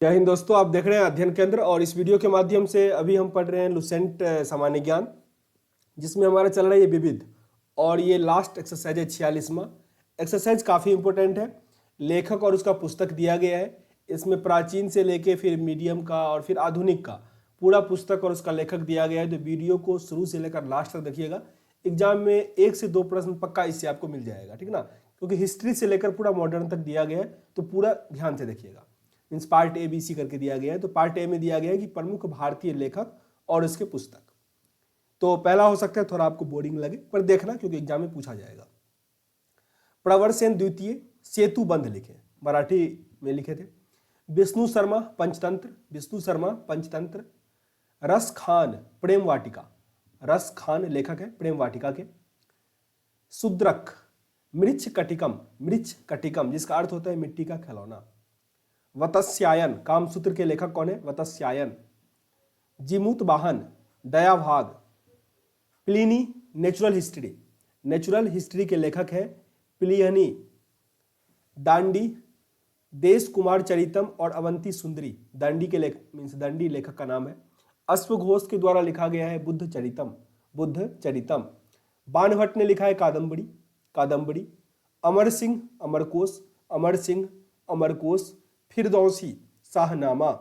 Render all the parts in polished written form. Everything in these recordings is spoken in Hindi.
जय हिंद दोस्तों, आप देख रहे हैं अध्ययन केंद्र और इस वीडियो के माध्यम से अभी हम पढ़ रहे हैं लुसेंट सामान्य ज्ञान, जिसमें हमारा चल रहा है ये विविध। और ये लास्ट एक्सरसाइज है 46वां। एक्सरसाइज काफ़ी इंपॉर्टेंट है। लेखक और उसका पुस्तक दिया गया है। इसमें प्राचीन से लेके फिर मीडियम का और फिर आधुनिक का पूरा पुस्तक और उसका लेखक दिया गया है। तो वीडियो को शुरू से लेकर लास्ट तक देखिएगा। एग्जाम में 1 से 2 प्रश्न पक्का इससे आपको मिल जाएगा, ठीक ना। क्योंकि हिस्ट्री से लेकर पूरा मॉडर्न तक दिया गया है, तो पूरा ध्यान से देखिएगा। Means part A B C करके दिया गया है। तो पार्ट ए में दिया गया है कि प्रमुख भारतीय लेखक और उसके पुस्तक। तो पहला हो सकता है थोड़ा आपको बोरिंग लगे, पर देखना क्योंकि एग्जाम में पूछा जाएगा। प्रवर सेन द्वितीय सेतु बंध लिखे, मराठी में लिखे थे। विष्णु शर्मा पंचतंत्र, विष्णु शर्मा पंचतंत्र। रस खान प्रेम वाटिका, रस खान लेखक है प्रेम वाटिका के। सुद्रक मृच्छ कटिकम, मृच्छ कटिकम जिसका अर्थ होता है मिट्टी का खिलौना। वतस्यायन कामसूत्र के लेखक कौन है? Vatsyayan. Jimuta Vahana Dayabhaga. Pliny natural history, natural history के लेखक है प्लियनी। दांडी देश कुमार चरितम और अवंती सुंदरी, दांडी के मीन्स दांडी लेखक का नाम है। अश्वघोष के द्वारा लिखा गया है बुद्ध चरितम, बुद्ध चरितम। बाणभट्ट ने लिखा है कादम्बरी, कादम्बरी। अमर सिंह अमरकोश, अमर सिंह अमरकोश। फिरदौसी शाहनामा,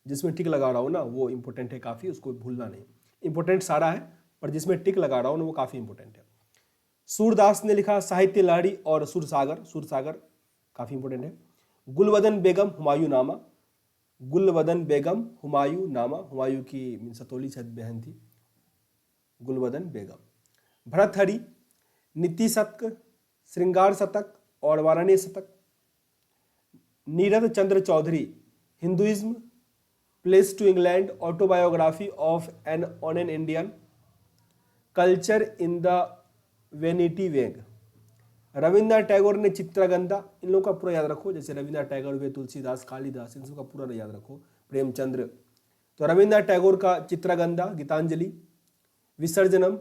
जिसमें टिक लगा रहा हूं ना वो इंपॉर्टेंट है काफी, उसको भूलना नहीं। इंपॉर्टेंट सारा है पर जिसमें टिक लगा रहा हूं ना वो काफी इंपॉर्टेंट है। सूरदास ने लिखा साहित्य लहरी और सुरसागर, सुरसागर काफी इंपॉर्टेंट है। गुलवदन बेगम हुमायूं नामा, गुलवदन बेगम हुमायूं नामा, हुमायूं की सतोली शायद बहन थी गुलवदन बेगम। भरतहरि नीति शतक, श्रृंगार शतक और Varanasi Shatak. Nirad Chandra Chaudhuri Hinduism, place to England, autobiography of an unknown Indian, culture in the vanity bag. Rabindranath Tagore ने चित्रगंधा, इन लोगों का पूरा याद रखो, जैसे रविन्द्रनाथ टैगोर हुए, तुलसीदास, कालिदास, इन सबका पूरा याद रखो, प्रेमचंद्र। तो रविन्द्रनाथ टैगोर का Chitrangada, Gitanjali. Visarjan,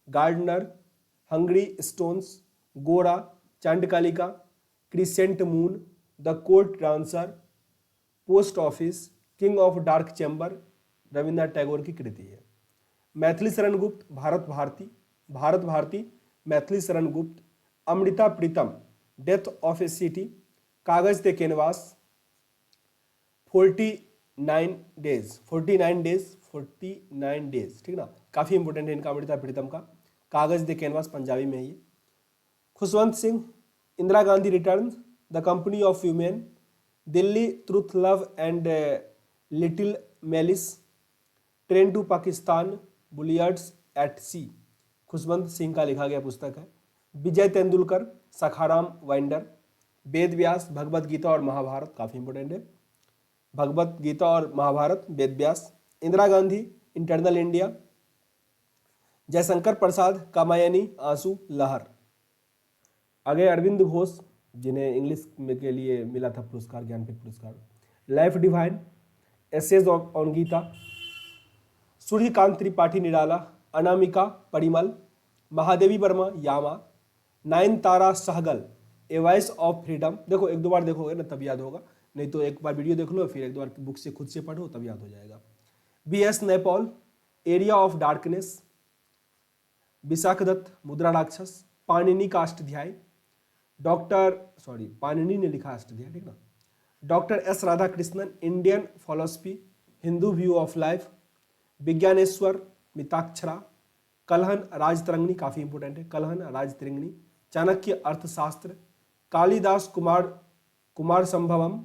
gardener, hungry stones, Gora, Chandalika, crescent moon, the court dancer, post office, king of dark chamber Rabindranath Tagore की कृति है। Maithili Sharan Gupt, Bharat Bharti, Bharat Bharti, Maithili Sharan Gupt. Amrita Pritam, death of A city, कागज ते कैनवास। 49 डेज, 49 डेज, 49 डेज, ठीक ना, काफी इंपोर्टेंट है इनका, अमृता प्रीतम का। कागज दे कैनवास पंजाबी में है ये। Khushwant Singh Indira Gandhi returns, the company of human, Delhi truth love and little malice, train to Pakistan, billiards at sea, Khushwant Singh का लिखा गया पुस्तक है। विजय तेंदुलकर, सखाराम वाइंडर। वेद व्यास, भगवत गीता और महाभारत, काफी इंपोर्टेंट है, भगवत गीता और महाभारत, वेद व्यास। Indira Gandhi internal India. जयशंकर प्रसाद कामायनी, आंसू लहर। आगे अरविंद घोष, जिन्हें इंग्लिश में के लिए मिला था पुरस्कार, ज्ञानपीठ पुरस्कार। Life Divine, Essays on Gita. Suryakant Tripathi Nirala, Anamika Parimal. Mahadevi Verma, Yama. Nayantara Sahgal, a Voice of Freedom. देखो एक दो बार देखोगे ना तब याद होगा, नहीं तो एक बार वीडियो देख लो फिर एक दो बार बुक से खुद से पढ़ो तब याद हो जाएगा। V S. Naipaul, area of darkness. Vishakh Dutt, Mudra Rakshas. Panini का अष्टाध्याय, पाणिनि ने लिखा अष्टाध्याय, ठीक ना। Doctor S Radhakrishnan, Indian philosophy, Hindu view of life. Vigyaneshwar, Mitakshara. Kalhana Rajatarangini, काफी इंपोर्टेंट है, कलहन राजतरंगिणी। चाणक्य अर्थशास्त्र। कालिदास कुमार संभवम,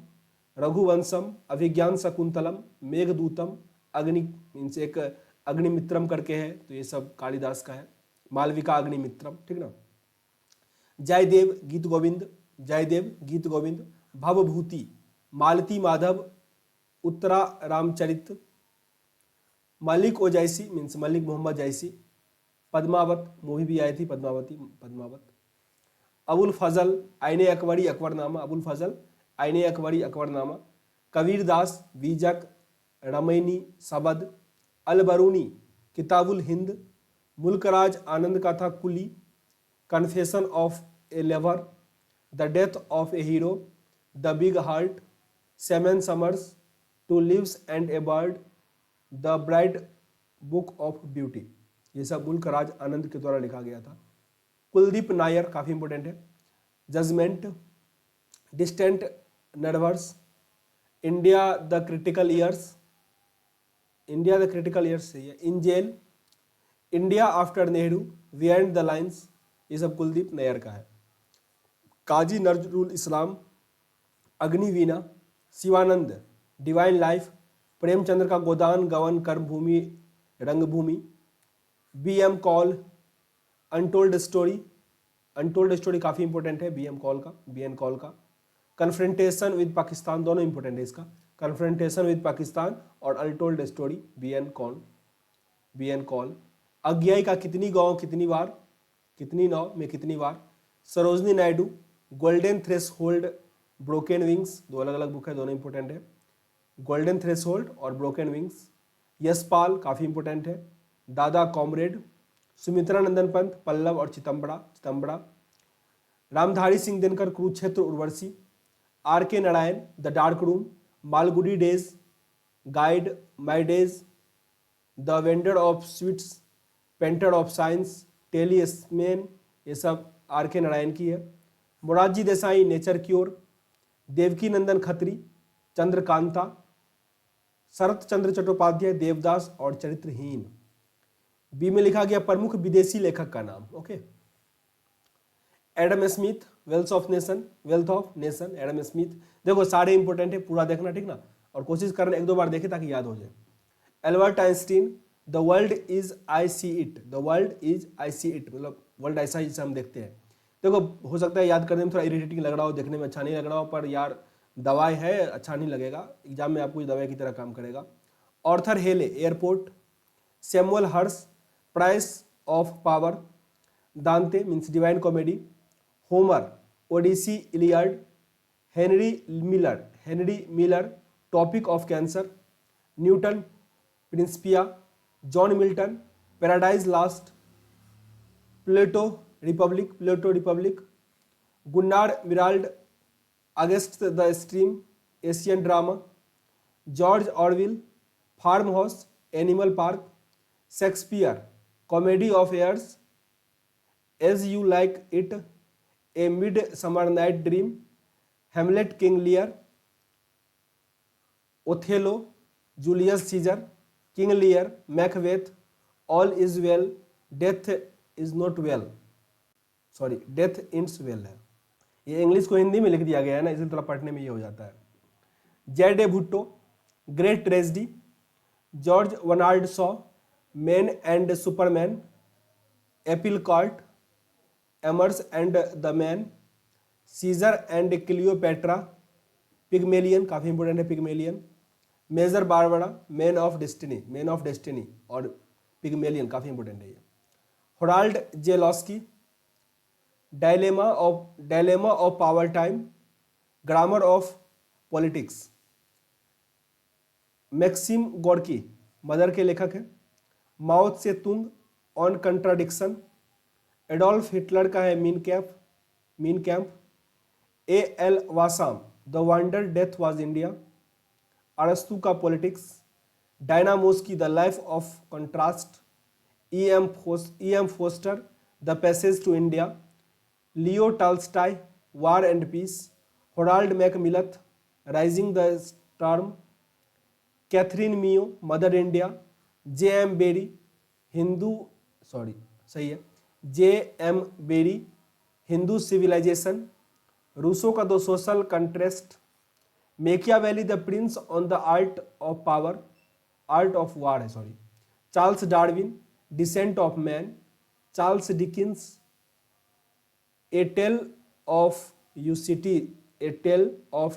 रघुवंशम, अभिज्ञान शकुंतलम, मेघदूतम, अग्नि मीन्स एक अग्निमित्रम करके है, तो ये सब कालिदास का है। मालविका अग्निमित्रम, ठीक ना। जयदेव गीत गोविंद, जयदेव गीत गोविंद। भवभूति, मालती माधव, उत्तरा रामचरित। मलिक ओ जैसी मीन्स मलिक मोहम्मद जैसी। पद्मावत मूवी भी आई थी, पद्मावती, पद्मावत। अबुल फजल आईने अकबरी अकबरनामा, अबुल फजल आईने अकबरी अकबरनामा। कबीर दास बीजक रमैनी सबद। अलबरूनी किताबुल हिंद। मुल्कराज आनंद कथा coolie. Confession of a lover, the death of a hero, the big heart, seven summers, two leaves and a bird, the bright book of beauty, ये सब मुल्क राज आनंद के द्वारा लिखा गया था। कुलदीप नायर काफी इंपॉर्टेंट है। Judgement, Distant Neighbours, India the Critical Years, India the Critical Years सही है। In Jail, India After Nehru, Behind the Lines, ये सब कुलदीप नैयर का है। काजी नजरुल इस्लाम, अग्निवीणा, शिवानंद, डिवाइन लाइफ, प्रेमचंद्र का Godan, Gaban, Karmabhoomi, Rangbhoomi, B M Kaul, Untold Story, Untold Story काफ़ी इंपॉर्टेंट है बी एम कॉल का, बी एन कॉल का। कन्फ्रंटेशन विद पाकिस्तान, दोनों इंपॉर्टेंट है इसका, कन्फ्रंटेशन विद पाकिस्तान और untold story, B N Kaul, B N Kaul. Agyeya का कितनी गांव कितनी बार, कितनी नाव में कितनी बार, Sarojini Naidu, golden threshold, broken wings, दो अलग अलग बुक है, दोनों इंपॉर्टेंट है, गोल्डन थ्रेशोल्ड और ब्रोकन विंग्स। यशपाल काफ़ी इंपॉर्टेंट है। दादा कॉमरेड, सुमित्रा नंदन पंत, पल्लव और Chidambara, Chidambara. Ramdhari Singh Dinkar, Kurukshetra Urvashi. R K Narayan, the dark room, Malgudi days, guide, my days, the vendor of sweets, painter of science, talisman, ये सब आर के नारायण की है। Morarji Desai, nature cure. देवकी नंदन खत्री, चंद्रकांता। शरत चंद्र चट्टोपाध्याय, देवदास और चरित्रहीन। बी में लिखा गया प्रमुख विदेशी लेखक का नाम, okay. Adam Smith, wealth of nation, wealth of nation, Adam Smith. देखो सारे इंपॉर्टेंट है, पूरा देखना ठीक ना, और कोशिश करना एक दो बार देखे ताकि याद हो जाए। Albert Einstein, the world is I see it, the world is I see it, मतलब वर्ल्ड ऐसा ही जिसे हम देखते हैं। देखो हो सकता है याद करने में थोड़ा इरिटेटिंग लग रहा हो, देखने में अच्छा नहीं लग रहा हो, पर यार दवाई है, अच्छा नहीं लगेगा, एग्जाम में आपको दवाई की तरह काम करेगा। Arthur Hailey, airport. Samuel Hersh, price of power. Dante means divine comedy. Homer, Odyssey, Iliad. Henry Miller, topic of cancer. Newton, Principia. John Milton, paradise last. Plato republic. Gunnar Myrdal, against the stream, Asian drama. George Orwell, farm house, animal park. Shakespeare, comedy of errors, as you like it, a midsummer night dream. Hamlet, King Lear. Othello, Julius Caesar, King Lear, Macbeth, all is well, death is not well, sorry death is well है, ये इंग्लिश को हिंदी में लिख दिया गया है ना, इसलिए थोड़ा पढ़ने में ये हो जाता है। Z A Bhutto, great tragedy. George Bernard Shaw, man and superman. Apple cart, एमर्स and the man. Caesar and Cleopatra, Pygmalion, काफी इंपोर्टेंट है Pygmalion. Major Barbara, man of destiny और पिगमेलियन काफी इंपोर्टेंट है ये। Harold Laski, dilemma of power time, grammar of politics. Maxim Gorky, mother के लेखक हैं। Mao Tse Tung, on contradiction. Adolf Hitler का है Mein Kampf. A L Basham, the wonder that was India. अरस्तु का पॉलिटिक्स। डायनामोस्की, the life of contrast. E M Forster, the passage to India. Leo Tolstoy, war and peace. Harold Macmillan, rising the storm. Katherine Mayo, mother India. J M Barrie, Hindu civilisation. Rousseau का the social contrast. Machiavelli, the prince on the art of war है। Charles Darwin, descent of man. Charles Dickens, a tale of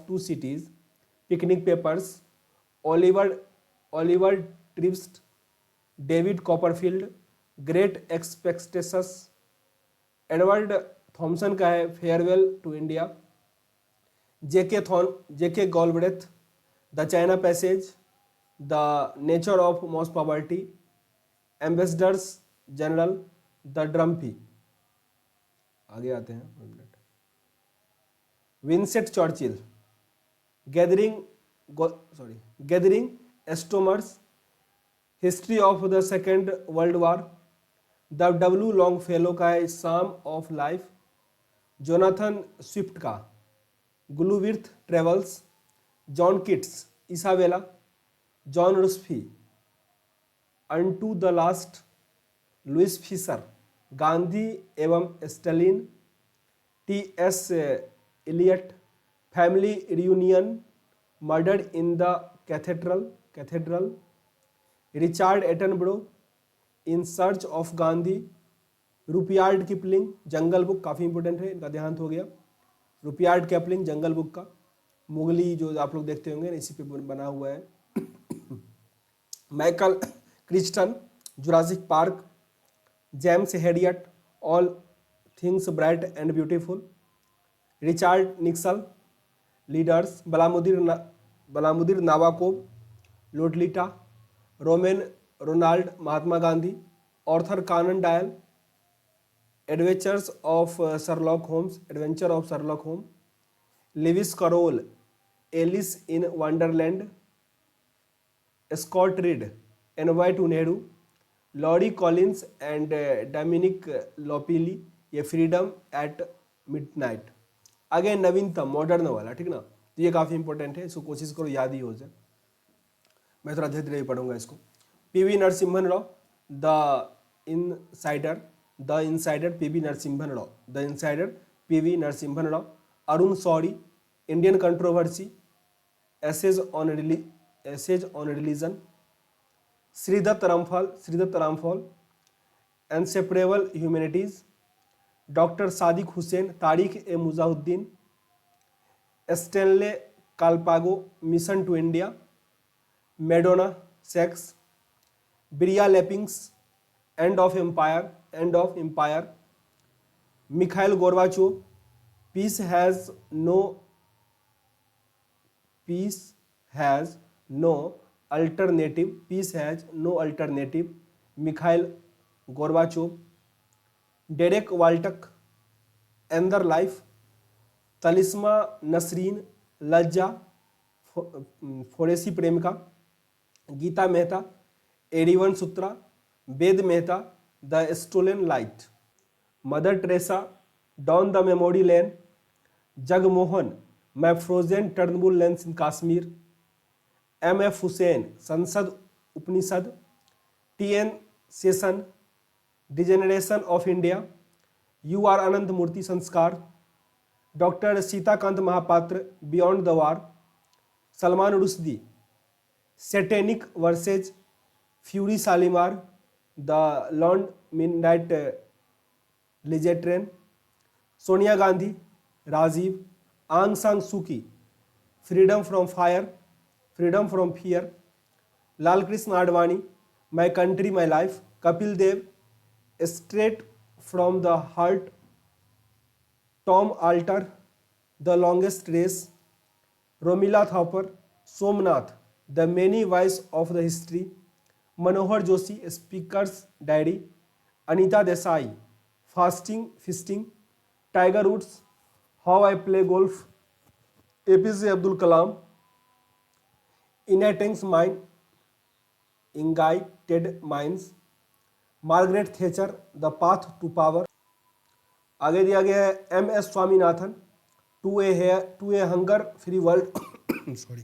two cities. Picnic papers. Oliver Twist. David Copperfield, great expectations. Edward Thomson का है farewell to India. J K Galbraith, the China passage. The nature of mass poverty. Ambassadors general, the ड्रम्फी। आगे आते हैं, विंसेंट चर्चिल, गैदरिंग गैदरिंग एस्टोमर्स, history of the second world war, the W Longfellow का है psalm of life, Jonathan Swift का Gulliver's travels, John Keats Isabella, John रुस्फी unto the last, Louis Fischer Gandhi एवं Stalin, T S Eliot family reunion, murder in the cathedral, Richard Attenborough in search of Gandhi, Rudyard Kipling jungle book, काफ़ी इंपॉर्टेंट है, इनका देहांत हो गया। रुपियार्ड किपलिंग जंगल बुक का, मुगली जो आप लोग देखते होंगे इसी पे बना हुआ है। Michael Kristen Jurassic park, James Harriet all things bright and beautiful, Richard निक्सल leaders, बलामुदीर नावाकोब, लोटलिटा, romaine Ronald Mahatma Gandhi, Arthur Kanan dial, adventure of Sherlock Holmes, Levi's Karol Alice in Wonderland, Scott read NY to Nehru, lorry Collins and Dominik लोपिली, ये फ्रीडम एट मिडनाइट। आगे नवीनतम मॉडर्न वाला, ठीक ना, तो ये काफ़ी इंपॉर्टेंट है, इसको कोशिश करो याद ही हो जाए। मैं थोड़ा धीरे धीरे पढ़ूंगा इसको। P V Narasimhan Rao the insider P V Narasimhan Rao, Arun Shourie Indian controversy, essays on religion, Shridath Ramphal inseparable humanities, doctor Sadiq Hussain Tarikh e Mujahideen, Stanley काल्पागो mission to India, Madonna sex, Brian Lapping end of empire, Mikhail Gorbachev peace has no alternative, Mikhail Gorbachev, Derek वाल्टक एंदर लाइफ, तलिस्मा नसरीन लज्जा फोरेसी प्रेमिका, Gita Mehta a river sutra, Ved Mehta the stolen light, Mother Teresa down the memory lane, Jagmohan my frozen turbulence in Kashmir, M F. Hussain संसद उपनिषद, T N. Seshan degeneration of India, U R. Ananth Murthy Samskara, doctor Sitakant Mahapatra beyond the war, Salman Rushdie satanic verses fury Shalimar, the लॉन्ड मिडनाइट लिजेट्रेन, Sonia Gandhi Rajiv, Aung San Suu Kyi freedom from fear, Lal Krishna Advani my country my life, Kapil Dev straight from the heart, Tom Alter the longest race, Romila Thapar Somnath the many voice of the history, Manohar Joshi speaker's diary, Anita Desai fasting feasting, Tiger Woods how I play golf, A P J Abdul Kalam इनएटेंस माइंड इंगाइटेड minds, Margaret Thatcher the path to power. आगे दिया गया है M S. Swaminathan to a hunger free world sorry,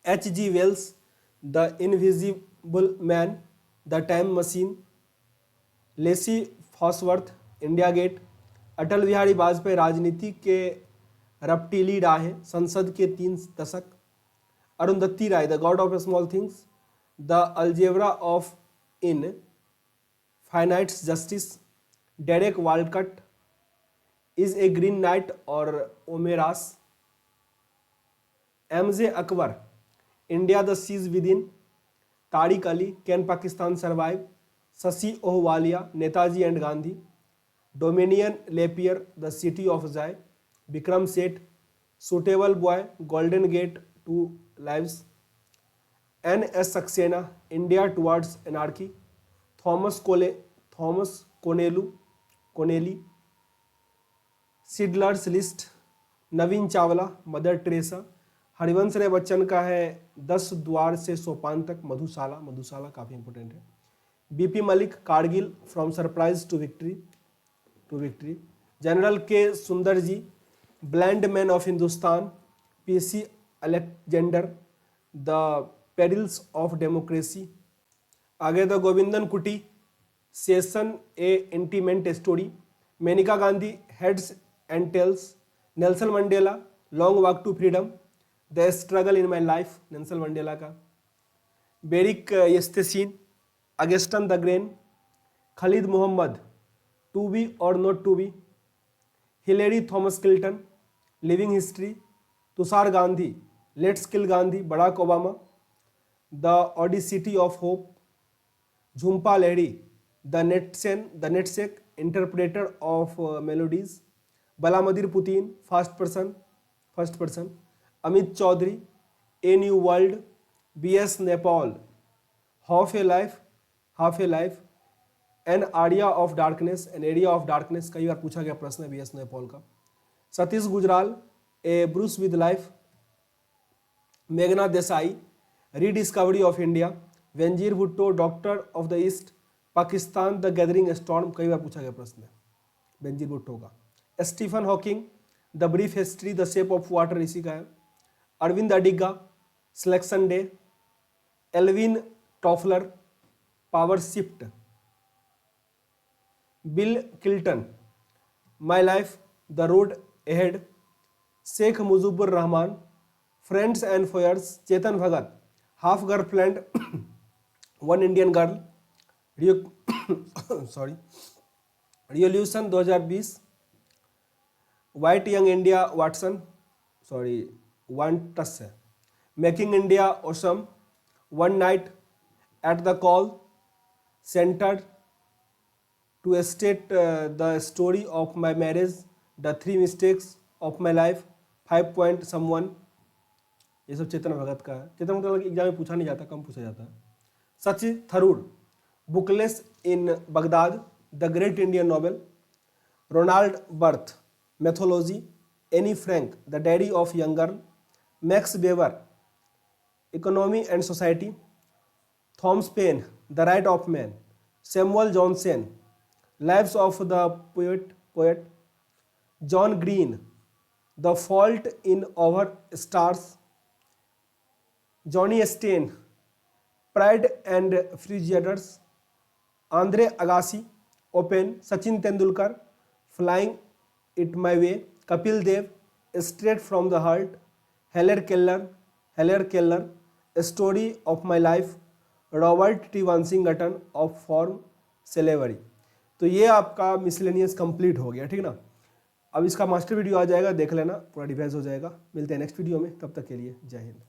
H.G. Wells the invisible man, the time machine, लेसी फॉसवर्थ इंडिया गेट, अटल बिहारी वाजपेयी राजनीति के रपटीली राहें, संसद के 3 दशक, Arundhati Roy the God of small things, the algebra of infinite justice, Derek Walcott is a green night और Omeros, M J. Akbar India the siege within, Tariq Ali can Pakistan survive, Shashi Ahluwalia Netaji and Gandhi, Dominique Lapierre the city of joy, Vikram Seth suitable boy golden gate two lives, N S. Saxena India towards anarchy, Thomas Keneally Schindler's list, Navin Chawla Mother Teresa, Harivansh Rai Bachchan का है 10 द्वार से सोपान तक, मधुशाला, मधुशाला काफ़ी इंपॉर्टेंट है। B P Malik, Kargil from surprise to victory. General K Sundar ji, blind man of Hindustan. P C Alexander, the perils of democracy. आगे द Govindan Kutty, session a intimate story. Maneka Gandhi, heads and tails. Nelson Mandela, long walk to freedom. The struggle in my life, Nelson Mandela का। Boris Yeltsin, against the grain. Khalid Mohammad, to be और not to be. Hillary Thomas Clinton, living history. Tushar Gandhi, let's kill Gandhi, Barack Obama. The audacity of hope. Jhumpa Lahiri, the namesake, interpreter of maladies. बलामदीर Putin, first person. Amit Chaudhuri, a new world. V S Naipaul, half a life. An area of darkness, कई बार पूछा गया प्रश्न है बी एस नेपाल का। Satish Gujral, a brush with life. मेघना Desai, rediscovery of India. Benazir Bhutto, daughter of the east, Pakistan the gathering storm, कई बार पूछा गया प्रश्न है वेंजीर भुट्टो का। Stephen Hawking, the brief history, the shape of water, इसी का है। Aravind Adiga, selection day. Alvin Toffler, power shift. Bill Clinton, my life, the road ahead. Sheikh Mujibur Rahman, friends and foes. Chetan Bhagat, half girlfriend, one Indian girl. Revolution 2020। What young India, wants है। Making India awesome. One night at the call centre two state the story of my marriage. The 3 mistakes of my life. 5 point someone, ये सब चेतन भगत का है। चेतन भगत एग्जाम में पूछा नहीं जाता, कम पूछा जाता है। Shashi Tharoor, bookless in Baghdad, the great Indian novel. Roland Barthes, mythology. Anne Frank, the diary of young girl. Max Weber, economy and society. Thomas Paine, the right of man. Samuel Johnson, lives of the poet. John Green, the fault in our stars. Jane Austen, pride and prejudice. Andre Agassi, open. Sachin Tendulkar, flying it my way. Kapil Dev, straight from the heart. Helen Keller, story of my life. Robert T Washington, of form salivary. तो ये आपका मिसलेनियस कंप्लीट हो गया, ठीक ना। अब इसका मास्टर वीडियो आ जाएगा, देख लेना, पूरा रिवाइज हो जाएगा। मिलते हैं नेक्स्ट वीडियो में, तब तक के लिए जय हिंद।